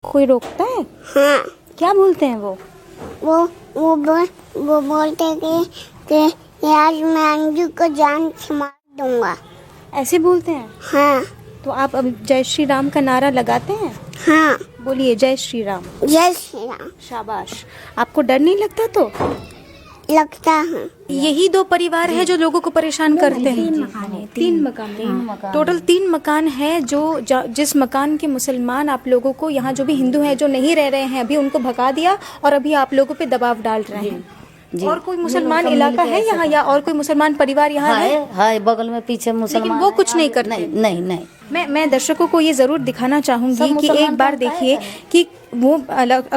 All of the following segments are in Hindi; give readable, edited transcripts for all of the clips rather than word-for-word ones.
कोई रोकता है? हाँ। क्या बोलते हैं वो? वो बोलते हैं कि आज मैं अंजू को जान से मार दूंगा। ऐसे बोलते हैं? हाँ। तो आप अब जय श्री राम का नारा लगाते हैं? हाँ। बोलिए जय श्री राम। जय श्री राम। शाबाश। आपको डर नहीं लगता? तो लगता है। यही 2 परिवार है जो लोगों को परेशान करते हैं। 3 मकान। टोटल 3 मकान है जिस मकान के मुसलमान आप लोगों को, यहाँ जो भी हिंदू हैं जो नहीं रह रहे हैं, अभी उनको भगा दिया और अभी आप लोगों पे दबाव डाल रहे हैं। और कोई मुसलमान इलाका है यहाँ, या और कोई मुसलमान परिवार यहाँ है? है बगल में पीछे मुसलमान, लेकिन वो कुछ नहीं करते। नहीं। मैं दर्शकों को ये जरूर दिखाना चाहूंगी कि एक बार देखिए कि वो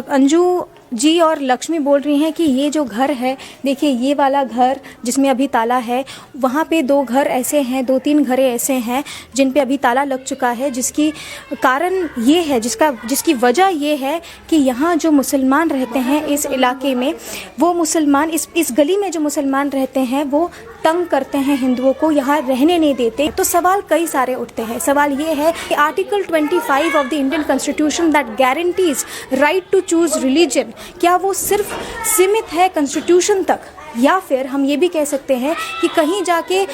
अंजू जी और लक्ष्मी बोल रही हैं कि ये जो घर है, देखिए ये वाला घर जिसमें अभी ताला है, वहाँ पे 2 घर ऐसे हैं, 2-3 घरें ऐसे हैं जिन पे अभी ताला लग चुका है, जिसकी कारण ये है, जिसकी वजह ये है कि यहाँ जो मुसलमान रहते हैं इस इलाके में, वो मुसलमान इस गली में जो मुसलमान रहते हैं वो तंग करते हैं हिंदुओं को, यहाँ रहने नहीं देते। तो सवाल कई सारे उठते हैं। सवाल ये है कि article 25 of the Indian constitution that guarantees right to choose religion, क्या वो सिर्फ सीमित है कॉन्स्टिट्यूशन तक, या फिर हम ये भी कह सकते हैं कि कहीं जाके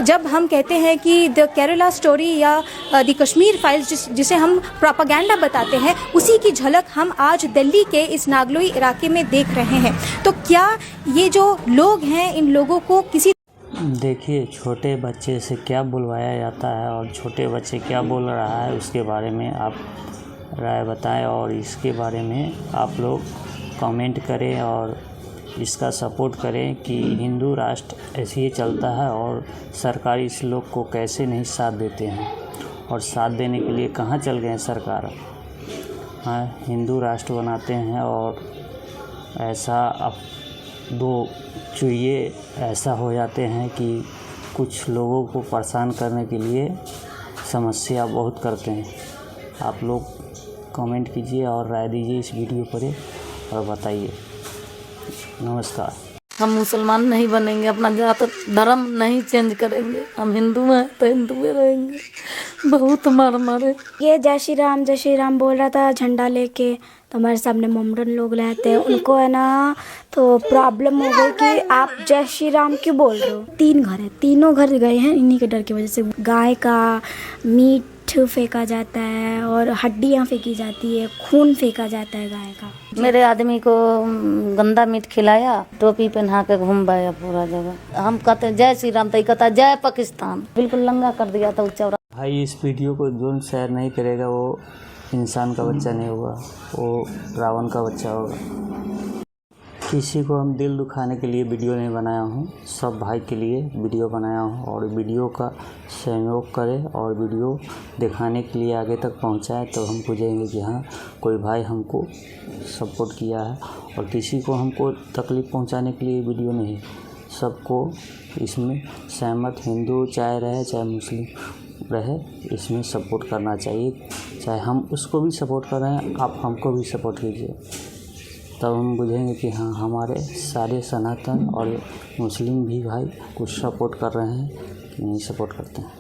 जब हम कहते हैं कि द केरला स्टोरी या द कश्मीर फाइल्स जिसे हम प्रोपेगेंडा बताते हैं, उसी की झलक हम आज दिल्ली के इस नागलोई इलाके में देख रहे हैं। तो क्या ये जो लोग हैं, इन लोगों को किसी देखिए, छोटे बच्चे से क्या बुलवाया जाता है और छोटे बच्चे क्या बोल रहा है, उसके बारे में आप राय बताएं और इसके बारे में आप लोग कमेंट करें और इसका सपोर्ट करें कि हिंदू राष्ट्र ऐसे ही चलता है और सरकार इस लोग को कैसे नहीं साथ देते हैं, और साथ देने के लिए कहाँ चल गए सरकार। हाँ, हिंदू राष्ट्र बनाते हैं और ऐसा अब 2 चुहिए ऐसा हो जाते हैं कि कुछ लोगों को परेशान करने के लिए समस्या बहुत करते हैं। आप लोग कमेंट कीजिए और राय दीजिए इस वीडियो पर और बताइए। नमस्कार। हम मुसलमान नहीं बनेंगे, अपना जात धर्म नहीं चेंज करेंगे, हम हिंदू हैं तो हिंदू में रहेंगे। बहुत मार मारे। ये जय श्री राम बोल रहा था झंडा लेके, तो हमारे सामने मोमडन लोग रहते हैं, उनको है ना तो प्रॉब्लम हो गई कि आप जय श्री राम क्यों बोल रहे हो। 3 घर है, तीनों घर गए हैं इन्हीं के डर की वजह से। गाय का मीट फेंका जाता है और हड्डियाँ फेंकी जाती है, खून फेंका जाता है गाय का। मेरे आदमी को गंदा मीट खिलाया, टोपी पहना के घूमवाया पूरा जगह। हम कहते जय श्री राम, तो कहता जय पाकिस्तान। बिल्कुल लंगा कर दिया था चौरा। भाई, इस वीडियो को जो शेयर नहीं करेगा वो इंसान का बच्चा नहीं होगा, वो रावण का बच्चा होगा। किसी को हम दिल दुखाने के लिए वीडियो नहीं बनाया हूँ, सब भाई के लिए वीडियो बनाया हूँ। और वीडियो का सहयोग करें और वीडियो दिखाने के लिए आगे तक पहुँचाए, तो हम बुझेंगे कि हाँ, कोई भाई हमको सपोर्ट किया है। और किसी को हमको तकलीफ़ पहुँचाने के लिए वीडियो नहीं, सबको इसमें सहमत, हिंदू चाहे रहे चाहे मुस्लिम रहे, इसमें सपोर्ट करना चाहिए। चाहे हम उसको भी सपोर्ट कर रहे हैं, आप हमको भी सपोर्ट कीजिए, तब हम बुझेंगे कि हाँ, हमारे सारे सनातन और मुस्लिम भी भाई कुछ सपोर्ट कर रहे हैं कि नहीं सपोर्ट करते हैं।